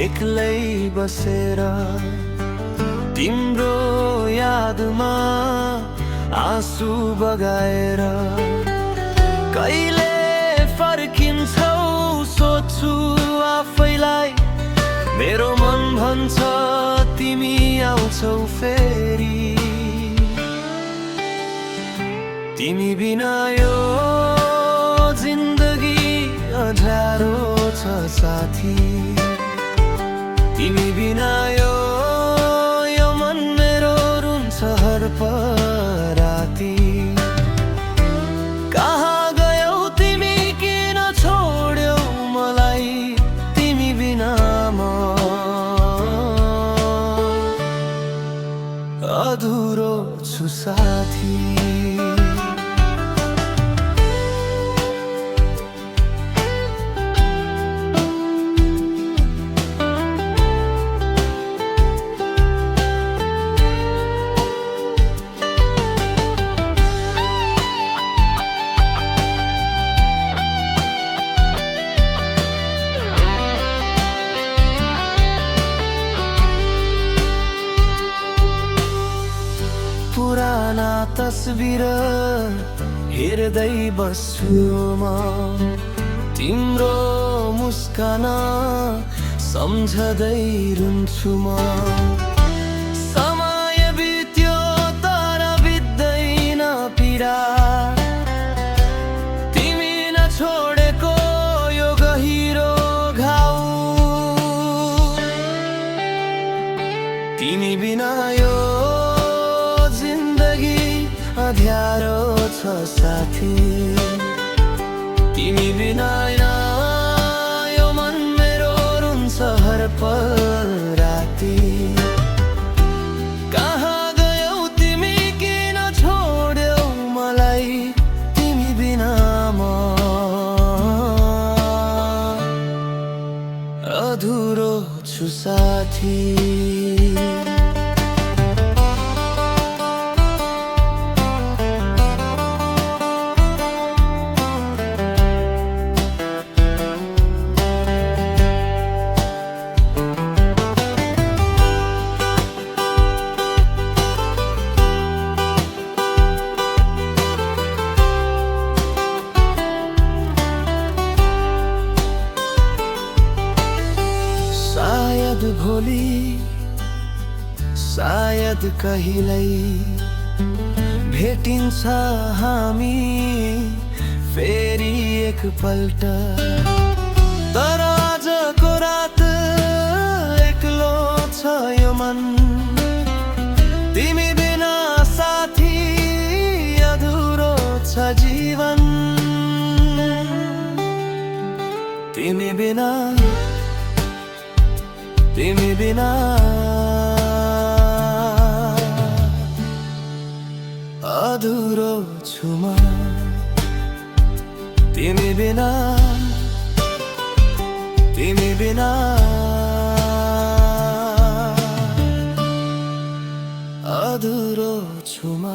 एक्लै बसेर तिम्रो यादमा आँसु बगाएर कहिले फर्किन्छौ सोध्छु आफैलाई। मेरो मन भन्छ तिमी आउँछौ फेरि। तिमी बिना यो जिन्दगी अँध्यारो छ साथी। तिमी बिना यो मन मेरो रुन्छ हर राती। कहाँ गयौ तिमी किन छोड्यौ मलाई, तिमी बिना म अधुरो छु साथी। पुराना तस्बिर हेर्दै बस्छु म, तिम्रो मुस्कान सम्झदै रुन्छु म। समय बित्यो तर बित्दैन पीडा, तिमी नछोडेको यो गहिरो घाउ। तिमी बिना यो अँध्यारो छ साथी। तिमी बिना यो मन मेरो रुन्छ हर पल राती। कहाँ गयौ तिमी किन छोड्यौ मलाई, तिमी बिना म अधुरो छु साथी। सायद भोलि सायद कहिल्यै भेटिन्छ हामी फेरि एकपल्ट। तर आजको रात एक्लो छ यो मन, तिमी बिना साथी अधुरो छ जीवन। तिमी बिना अधुरो छु म। तिमी बिना अधुरो छु म।